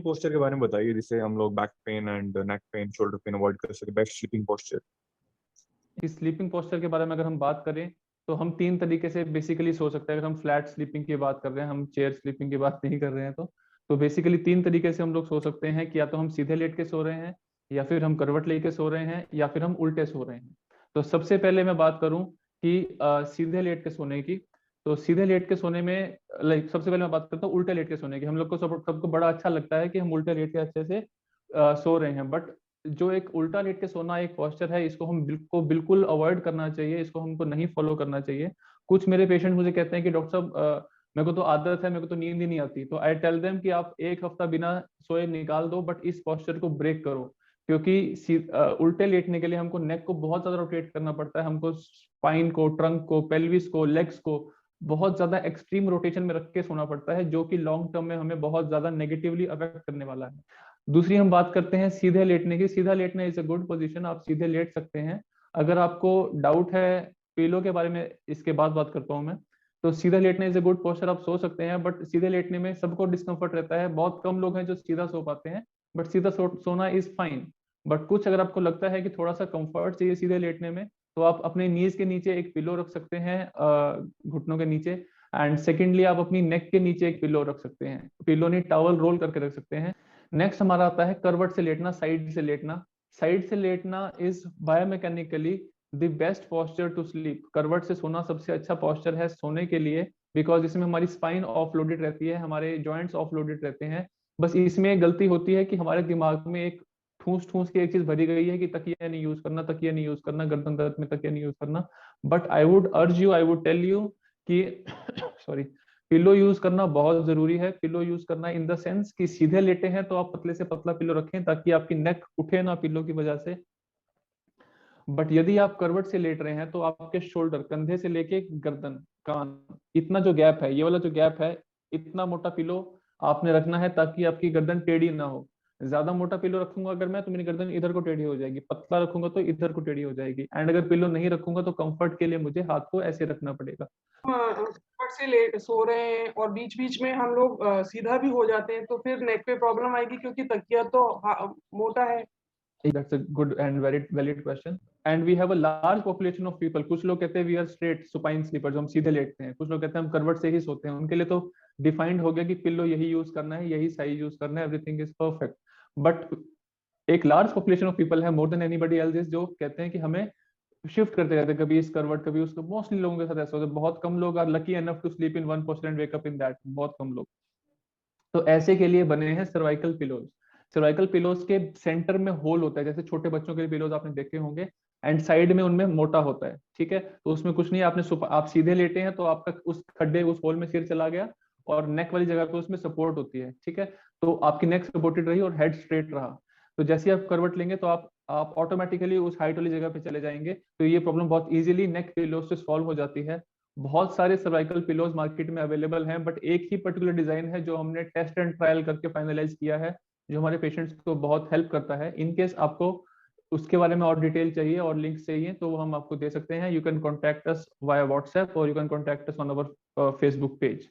Posture के बारे में बताइए, जिससे हम लोग back pain and neck pain, shoulder pain avoid कर सके। Best sleeping posture. इस स्लीपिंग पोस्चर के बारे में अगर हम बात करें तो हम तीन तरीके से बेसिकली सो सकते हैं। अगर हम फ्लैट स्लीपिंग की बात कर रहे हैं, हम चेयर स्लीपिंग की बात नहीं कर रहे हैं, तो बेसिकली तीन तरीके से हम लोग सो सकते हैं कि या तो हम सीधे लेट के सो रहे हैं, या फिर हम करवट लेके सो रहे हैं, या फिर हम उल्टे सो रहे हैं। तो सबसे पहले मैं बात करूं कि सीधे लेट के सोने की। तो सीधे लेट के सोने में लाइक सबसे पहले मैं बात करता हूँ उल्टे लेट के सोने की। हम लोग को सबको बड़ा अच्छा लगता है कि हम उल्टे लेट के अच्छे से सो रहे हैं, बट जो एक उल्टा लेट के सोना एक पोस्चर है, इसको हम बिल्कुल अवॉइड करना चाहिए, इसको हमको नहीं फॉलो करना चाहिए। कुछ मेरे पेशेंट मुझे कहते हैं कि डॉक्टर साहब मेरे को तो आदत है, मेरे को तो नींद ही नहीं आती। तो आई टेल देम कि आप एक हफ्ता बिना सोए निकाल दो, बट इस पोस्चर को ब्रेक करो। क्योंकि उल्टे लेटने के लिए हमको नेक को बहुत ज्यादा रोटेट करना पड़ता है, हमको स्पाइन को, ट्रंक को, पेल्विस को, लेग्स को बहुत ज्यादा एक्सट्रीम रोटेशन में रख के सोना पड़ता है, जो कि लॉन्ग टर्म में हमें बहुत ज्यादा नेगेटिवली अफेक्ट करने वाला है। दूसरी हम बात करते हैं सीधे लेटने की। सीधा लेटना इज अ गुड पोजीशन, आप सीधे लेट सकते हैं। अगर आपको डाउट है पीलो के बारे में, इसके बाद बात करता हूँ मैं। तो सीधा लेटना इज अ गुड पोस्चर, आप सो सकते हैं, बट सीधे लेटने में सबको डिस्कंफर्ट रहता है। बहुत कम लोग हैं जो सीधा सो पाते हैं, बट सीधा सोना इज फाइन। बट कुछ अगर आपको लगता है कि थोड़ा सा कंफर्ट चाहिए सीधे लेटने में, तो आप अपने नीज के नीचे एक पिलो रख सकते हैं, घुटनों के नीचे। एंड सेकेंडली आप अपनी नेक के नीचे एक पिलो रख सकते हैं, पिलो नहीं टॉवल रोल करके रख सकते हैं। नेक्स्ट हमारा आता है करवट से लेटना, साइड से लेटना। साइड से लेटना is biomechanically the best posture to sleep. करवट से सोना सबसे अच्छा पोस्चर है सोने के लिए, बिकॉज इसमें हमारी स्पाइन ऑफलोडेड रहती है, हमारे जॉइंट्स ऑफलोडेड रहते हैं। बस इसमें गलती होती है कि हमारे दिमाग में एक ठूस ठूस की एक चीज भरी गई है कि तकिया नहीं यूज करना, तकिया नहीं यूज करना, गर्दन दर्द में तकिया नहीं यूज करना। But I would urge you, I would tell you कि सॉरी, पिलो यूज करना बहुत जरूरी है। पिलो यूज करना इन द सेंस कि सीधे लेटे हैं तो आप पतले से पतला पिलो रखें, ताकि आपकी नेक उठे ना पिलो की वजह से। बट यदि आप करवट से लेट रहे हैं तो आपके शोल्डर, कंधे से लेके गर्दन, कान, इतना जो गैप है, ये वाला जो गैप है, इतना मोटा पिलो आपने रखना है ताकि आपकी गर्दन टेढ़ी ना हो। ज्यादा मोटा पिलो रखूंगा अगर मैं, तो मेरी गर्दन इधर को टेढ़ी हो जाएगी। पतला रखूंगा तो इधर को टेढ़ी हो जाएगी। एंड अगर पिलो नहीं रखूंगा तो कंफर्ट के लिए मुझे हाथ को ऐसे रखना पड़ेगा। फट से लेट सो रहे हैं और बीच बीच में हम लोग सीधा भी हो जाते हैं, तो फिर नेक पे प्रॉब्लम आएगी क्योंकि तकिया तो मोटा है। That's a good and very valid question. And we have a large population of people. कुछ लोग कहते हैं we are straight supine sleepers, हम सीधे लेटते हैं। कुछ लोग कहते हैं हम करवट से ही सोते हैं। उनके लिए तो डिफाइंड हो गया कि पिल्लो यही यूज करना है, यही साइज यूज करना है, एवरीथिंग इज परफेक्ट। बट एक लार्ज पॉपुलेशन ऑफ पीपल है, more than anybody else is, जो कहते हैं कि हमें शिफ्ट करते रहते हैं, कभी इस करवट कभी उसको। मोस्टली लोगों के साथ ऐसा होता है। बहुत कम लोग are lucky enough to sleep in one posture and wake up in that, बहुत कम लोग। तो ऐसे के लिए बने हैं सर्वाइकल पिलोज। सर्वाइकल पिलोज के सेंटर में होल होता है, जैसे छोटे बच्चों के पिलोज आपने देखे होंगे, एंड साइड में उनमें मोटा होता है। ठीक है, तो उसमें कुछ नहीं, आप सीधे लेटे हैं तो आपका उस खड्डे, उस होल में सिर चला गया, और नेक वाली जगह पे उसमें सपोर्ट होती है। ठीक है, तो आपकी नेक सपोर्टेड रही और हेड स्ट्रेट रहा। तो जैसे ही आप करवट लेंगे तो आप ऑटोमेटिकली उस हाइट वाली जगह पे चले जाएंगे। तो ये प्रॉब्लम बहुत इजीली नेक पिलोज से सॉल्व हो जाती है। बहुत सारे सर्वाइकल पिलोज मार्केट में अवेलेबल हैं, बट एक ही पर्टिकुलर डिजाइन है जो हमने टेस्ट एंड ट्रायल करके फाइनलाइज किया है, जो हमारे पेशेंट्स को बहुत हेल्प करता है। इन केस आपको उसके बारे में और डिटेल चाहिए और लिंक्स चाहिए तो वो हम आपको दे सकते हैं। You can contact us via WhatsApp, और you can contact us on our Facebook page.